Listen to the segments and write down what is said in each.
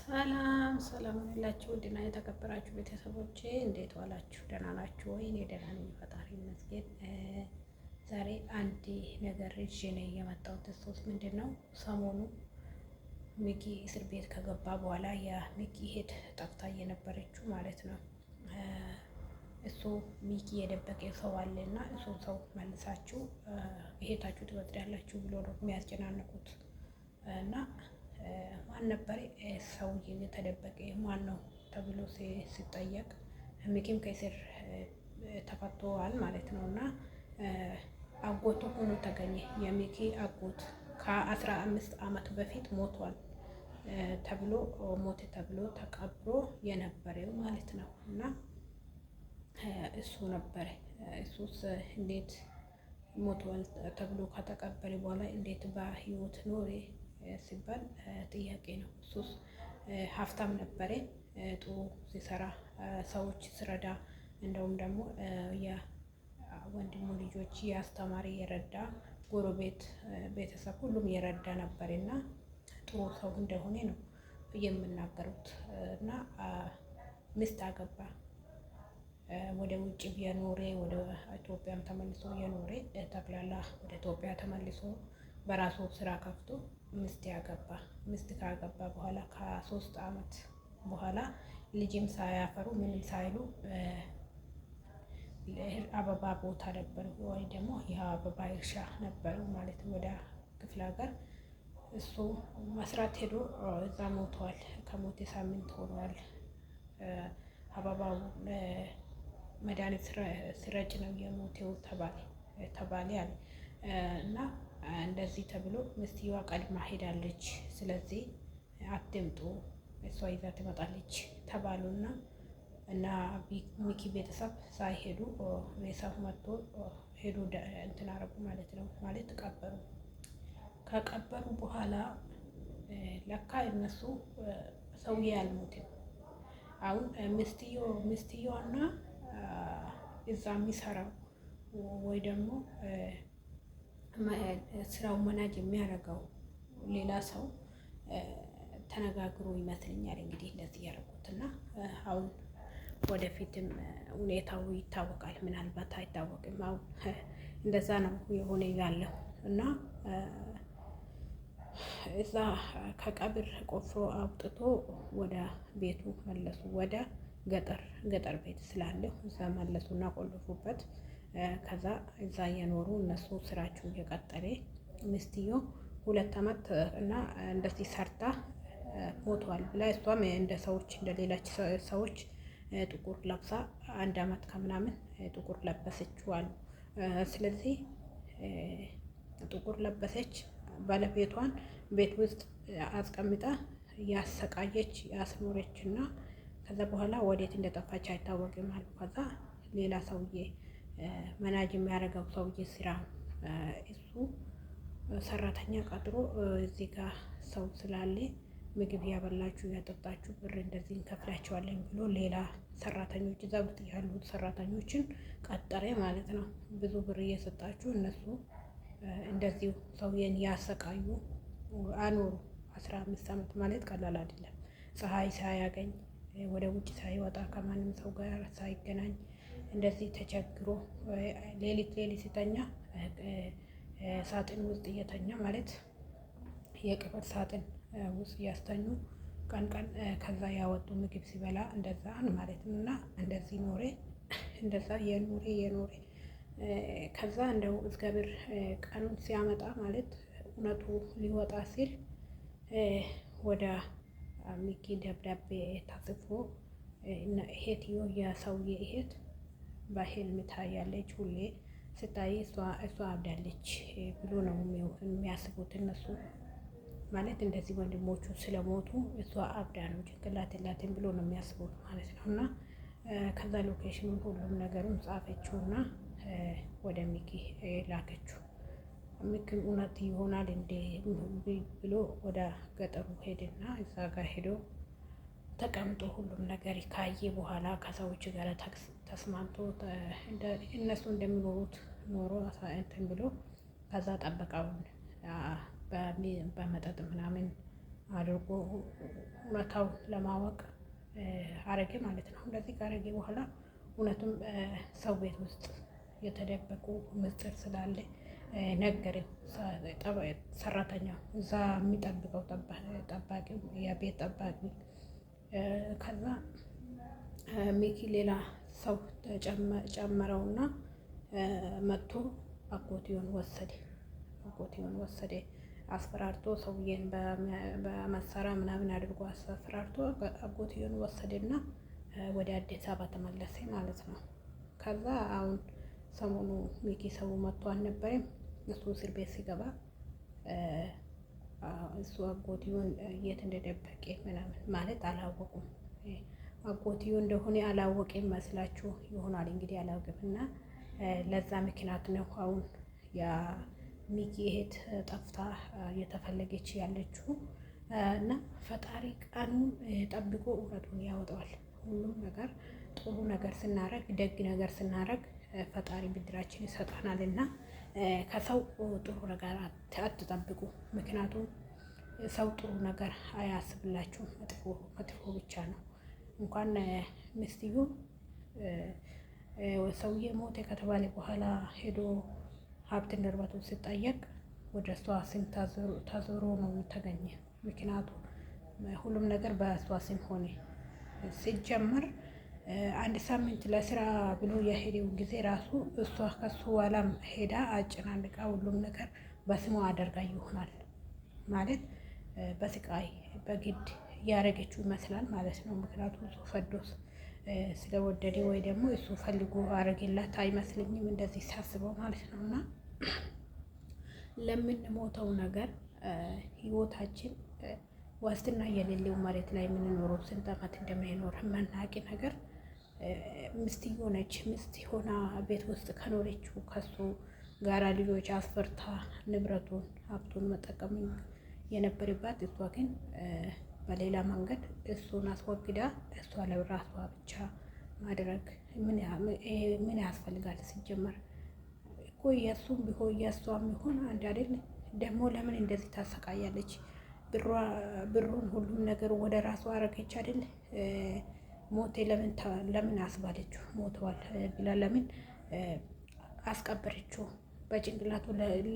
ሰላም ሰላም ሁላችሁ ውድና የተከበራችሁ ቤተሰቦቼ እንዴት ዋላችሁ? ደህና ናችሁ ወይ? እኔ ደህና ነኝ፣ ፈጣሪ ይመስገን። ዛሬ አንድ ነገር ይዤ ነው የመጣሁት። እሱስ ምንድን ነው? ሰሞኑ ሚኪ እስር ቤት ከገባ በኋላ የሚኪ እህት ጠፍታ የነበረችው ማለት ነው። እሱ ሚኪ የደበቀ ሰው አለ እና እሱን ሰው መልሳችሁ እህታችሁ ትወስዳላችሁ ብሎ ነው የሚያስጨናንቁት እና ማን ነበር ሰውዬ የተደበቀ ማን ነው ተብሎ ሲጠየቅ ሚኪም ከእስር ተፈቷል ማለት ነው። እና አጎቱ ሆኖ ተገኘ። የሚኪ አጎት ከ15 ዓመት በፊት ሞቷል ተብሎ ሞተ ተብሎ ተቀብሮ የነበረው ማለት ነው። እና እሱ ነበረ። እሱስ እንዴት ሞቷል ተብሎ ከተቀበረ በኋላ እንዴት በህይወት ኖሬ ሲባል ጥያቄ ነው። እሱስ ሀብታም ነበረ፣ ጥሩ ሲሰራ፣ ሰዎች ሲረዳ፣ እንደውም ደግሞ የወንድሙ ልጆች የአስተማሪ የረዳ፣ ጎረቤት ቤተሰብ ሁሉም የረዳ ነበር እና ጥሩ ሰው እንደሆነ ነው የምናገሩት። እና ሚስት አገባ፣ ወደ ውጭ የኖረ ወደ ኢትዮጵያም ተመልሶ የኖረ ጠቅላላ ወደ ኢትዮጵያ ተመልሶ በራሱ ስራ ከፍቶ ሚስት ያገባ። ሚስት ካገባ በኋላ ከ3 ዓመት በኋላ ልጅም ሳያፈሩ ምንም ሳይሉ አበባ ቦታ ነበሩ ወይ ደግሞ የአበባ እርሻ ነበሩ ማለት ወደ ክፍለ ሀገር እሱ መስራት ሄዶ እዛ ሞቷል። ከሞቴ ሳምንት ሆኗል። አበባው መድኃኒት ሲረጭ ነው የሞቴው ተባለ አለ እና እንደዚህ ተብሎ ሚስትየዋ ቀድማ ሄዳለች። ስለዚህ አትምጡ፣ እሷ ይዛ ትመጣለች ተባሉና እና ሚኪ ቤተሰብ ሳይሄዱ ቤተሰብ መጥቶ ሄዱ እንትን አረጉ ማለት ነው። ማለት ቀበሩ። ከቀበሩ በኋላ ለካ እነሱ ሰውዬ አልሞትም። አሁን ሚስትየዋና እዛ የሚሰራው ወይ ደግሞ ስራው መናጅ የሚያደርገው ሌላ ሰው ተነጋግሮ ይመስለኛል እንግዲህ እንደዚህ ያደረጉት እና አሁን ወደፊትም ሁኔታው ይታወቃል። ምናልባት አይታወቅም። አሁን እንደዛ ነው የሆነ ያለው እና እዛ ከቀብር ቆፍሮ አውጥቶ ወደ ቤቱ መለሱ። ወደ ገጠር ቤት ስላለው እዛ መለሱና ቆልፉበት። ከዛ እዛ እየኖሩ እነሱ ስራቸው እየቀጠለ ሚስትዮ 2 ዓመት እና እንደዚህ ሰርታ ሞቷል ብላ እሷም እንደ ሰዎች እንደ ሌሎች ሰዎች ጥቁር ለብሳ 1 ዓመት ከምናምን ጥቁር ለበሰችው አሉ። ስለዚህ ጥቁር ለበሰች። ባለቤቷን ቤት ውስጥ አስቀምጣ ያሰቃየች ያስኖረች እና ከዛ በኋላ ወዴት እንደጠፋች አይታወቅም አሉ። ከዛ ሌላ ሰውዬ መናጅ የሚያደርገው ሰውዬ ስራ እሱ ሰራተኛ ቀጥሮ እዚህ ጋር ሰው ስላለ ምግብ ያበላችሁ ያጠጣችሁ ብር እንደዚህ እንከፍላቸዋለን ብሎ ሌላ ሰራተኞች እዛ ውስጥ ያሉት ሰራተኞችን ቀጠረ ማለት ነው። ብዙ ብር እየሰጣችሁ እነሱ እንደዚሁ ሰውዬን ያሰቃዩ አኖሩ። 15 ዓመት ማለት ቀላል አይደለም። ፀሐይ ሳያገኝ ወደ ውጭ ሳይወጣ ከማንም ሰው ጋር ሳይገናኝ እንደዚህ ተቸግሮ ሌሊት ሲተኛ ሳጥን ውስጥ እየተኛ ማለት የቅብር ሳጥን ውስጥ ያስተኙ ቀን ከዛ ያወጡ ምግብ ሲበላ እንደዛ ማለት ነው። እና እንደዚህ ኖሬ እንደዛ የኖሬ ከዛ እንደው እግዚአብሔር ቀኑን ሲያመጣ ማለት እውነቱ ሊወጣ ሲል ወደ ሚኪ ደብዳቤ ተጽፎ እህትዮ የሰውዬ እህት በህልም ታያለች። ሁሌ ስታይ እሷ አብዳለች ብሎ ነው የሚያስቡት እነሱ። ማለት እንደዚህ ወንድሞቹ ስለሞቱ እሷ አብዳ ነው ጭንቅላት የላትም ብሎ ነው የሚያስቡት ማለት ነው። እና ከዛ ሎኬሽኑን ሁሉም ነገሩን ጻፈችውና ወደ ሚኪ ላከችው። ሚኪም እውነት ይሆናል እንዴ ብሎ ወደ ገጠሩ ሄድና እዛ ጋር ሄዶ ተቀምጦ ሁሉም ነገር ካየ በኋላ ከሰዎች ጋር ተስማምቶ እነሱ እንደሚኖሩት ኖሮ እንትን ብሎ ከዛ ጠበቃውን በመጠጥ ምናምን አድርጎ እውነታው ለማወቅ አረጌ ማለት ነው። እንደዚህ ካረጌ በኋላ እውነቱም ሰው ቤት ውስጥ የተደበቁ ምስጢር ስላለ ነገረኝ። ሰራተኛው እዛ የሚጠብቀው ጠባቂው የቤት ጠባቂ ከዛ ሚኪ ሌላ ሰው ጨመረውና መጥቶ አጎትዮን ወሰደ። አስፈራርቶ ሰውዬን በመሳሪያ ምናምን አድርጎ አስፈራርቶ አጎትዮን ወሰደና ወደ አዲስ አበባ ተመለሰ ማለት ነው። ከዛ አሁን ሰሞኑ ሚኪ ሰው መጥቶ አልነበረም? እሱ እስር ቤት ሲገባ እሱ አጎትዮን የት እንደደበቀ ምናምን ማለት አላወቁም። አጎትዮ እንደሆነ አላወቀ መስላችሁ ይሆናል እንግዲህ አላውቅም። እና ለዛ ምክንያት ነው አሁን የሚኪ እህት ጠፍታ እየተፈለገች ያለችው። እና ፈጣሪ ቀኑን ጠብቆ እውነቱን ያወጣዋል። ሁሉም ነገር ጥሩ ነገር ስናረግ፣ ደግ ነገር ስናረግ ፈጣሪ ብድራችን ይሰጠናል። እና ከሰው ጥሩ ነገር አትጠብቁ። ምክንያቱም ሰው ጥሩ ነገር አያስብላችሁም፣ መጥፎ ብቻ ነው። እንኳን ሚስትዮ ሰውዬ ሞተ ከተባለ በኋላ ሄዶ ሀብት ንብረቱ ሲጠየቅ ወደ እሷ ስም ተዞሮ ነው ተገኘ። ምክንያቱም ሁሉም ነገር በእሷ ስም ሆነ። ሲጀመር አንድ ሳምንት ለስራ ብሎ የሄደው ጊዜ ራሱ እሷ ከሱ ኋላም ሄዳ አጨናንቃ ሁሉም ነገር በስሟ አደርጋ ይሆናል ማለት በስቃይ በግድ ያረገችው ይመስላል ማለት ነው። ምክንያቱም እሱ ፈዶስ ስለወደደ ወይ ደግሞ እሱ ፈልጎ አረገላት አይመስለኝም እንደዚህ ሲያስበው ማለት ነው። እና ለምንሞተው ነገር ህይወታችን ዋስትና የሌለው መሬት ላይ የምንኖረው ስንት ዓመት እንደምንኖር መናቂ ነገር ሚስት ሆነች። ሚስት ሆና ቤት ውስጥ ከኖረችው ከሱ ጋራ ልጆች አስፈርታ ንብረቱን ሀብቱን መጠቀም የነበረባት እሷ ግን በሌላ መንገድ እሱን አስወግዳ እሷ ለራሷ ብቻ ማድረግ ምን ያስፈልጋል? ሲጀመር እኮ የእሱም ቢሆን የእሷም ቢሆን አንድ አይደል? ደግሞ ለምን እንደዚህ ታሰቃያለች? ብሩን ሁሉም ነገር ወደ ራሷ አረገች አይደል? ሞቴ ለምን አስባለችው? ሞተዋል ብላ ለምን አስቀበረችው?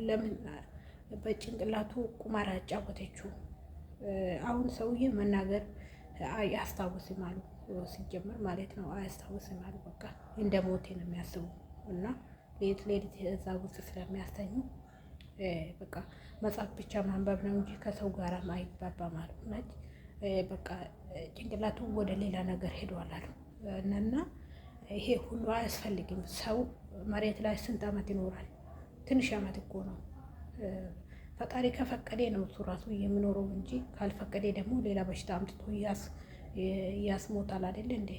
ለምን በጭንቅላቱ ቁማር አጫወተችው? አሁን ሰውዬ መናገር አያስታውስም አሉ። ሲጀመር ማለት ነው አያስታውስም አሉ። በቃ እንደ ሞቴ ነው የሚያስቡ እና ሌሊት እዛ ውስጥ ስለሚያስተኙ በቃ መጽሐፍ ብቻ ማንበብ ነው እንጂ ከሰው ጋር አይባባም አሉ። በቃ ጭንቅላቱ ወደ ሌላ ነገር ሄዷል አሉ። እና ይሄ ሁሉ አያስፈልግም። ሰው መሬት ላይ ስንት ዓመት ይኖራል? ትንሽ ዓመት እኮ ነው። ፈጣሪ ከፈቀደ ነው እሱ ራሱ የሚኖረው እንጂ ካልፈቀደ ደግሞ ሌላ በሽታ አምጥቶ ያስሞታል አይደል እንዴ?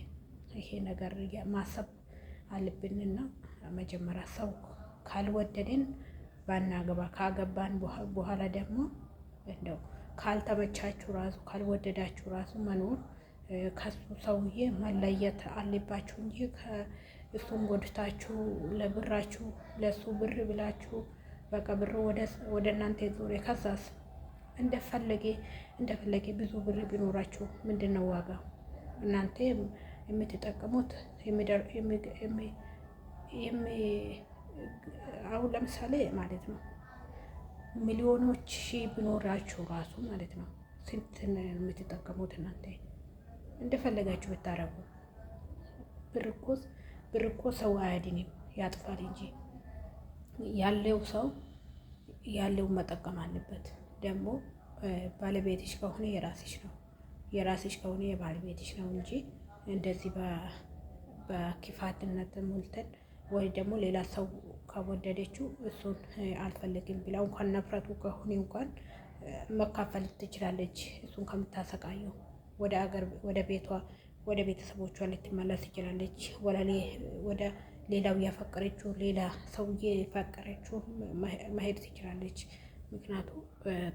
ይሄ ነገር ማሰብ አለብንና መጀመሪያ ሰው ካልወደደን ባናገባ፣ ካገባን በኋላ ደግሞ እንደው ካልተመቻችሁ ራሱ ካልወደዳችሁ ራሱ መኖር ከሱ ሰውዬ መለየት አለባችሁ እንጂ እሱን ጎድታችሁ ለብራችሁ ለሱ ብር ብላችሁ በቃ ብር ወደ እናንተ ዞሬ ከዛስ እንደፈለገ ብዙ ብር ቢኖራችሁ ምንድን ነው ዋጋ? እናንተ የምትጠቀሙት አሁን ለምሳሌ ማለት ነው ሚሊዮኖች ሺህ ቢኖራችሁ ራሱ ማለት ነው ስንት የምትጠቀሙት እናንተ እንደፈለጋችሁ ብታረጉ። ብር እኮ ሰው አያድንም ያጥፋል እንጂ ያለው ሰው ያለው መጠቀም አለበት። ደግሞ ባለቤትሽ ከሆነ የራስሽ ነው፣ የራስሽ ከሆነ የባለቤትሽ ነው እንጂ እንደዚህ በክፋትነት ሞልተን ወይ ደግሞ ሌላ ሰው ከወደደችው እሱን አልፈልግም ብላ እንኳን ነፍረቱ ከሆነ እንኳን መካፈል ትችላለች። እሱን ከምታሰቃየው ወደ ቤቷ ወደ ቤተሰቦቿ ልትመለስ ትችላለች። ወደ ሌላው ያፈቀረችው ሌላ ሰውዬ የፈቀረችው መሄድ ትችላለች። ምክንያቱ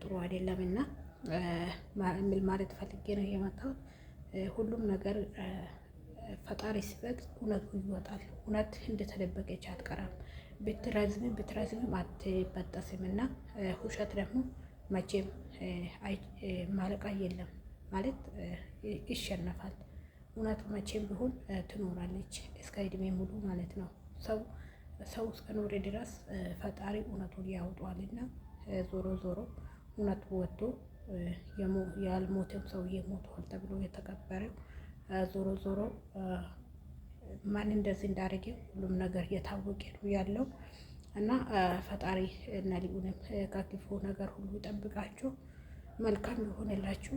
ጥሩ አይደለም። እና ምን ማለት ፈልጌ ነው የመጣሁት፣ ሁሉም ነገር ፈጣሪ ሲፈቅድ እውነቱ ይወጣል። እውነት እንደተደበቀች አትቀራም። ብትረዝምም አትበጠስም። እና ውሸት ደግሞ መቼም ማለቃ የለም ማለት ይሸነፋል። እውነቱ መቼም ቢሆን ትኖራለች እስከ እድሜ ሙሉ ማለት ነው። ሰው እስከ ኖረ ድረስ ፈጣሪ እውነቱን ያውጧልና ዞሮ ዞሮ እውነቱ ወጥቶ ያልሞተም ሰውዬ ሞቷል ተብሎ የተቀበረው ዞሮ ዞሮ ማን እንደዚህ እንዳደረገ ሁሉም ነገር የታወቀ ነው ያለው እና ፈጣሪ እና ልዑልም ከክፉ ነገር ሁሉ ይጠብቃችሁ፣ መልካም ይሆንላችሁ።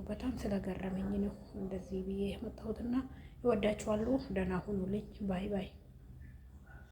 በጣም ስለገረመኝ ነው እንደዚህ ብዬ የመጣሁትና እወዳችኋለሁ። ደህና ሁኑልኝ። ባይ ባይ።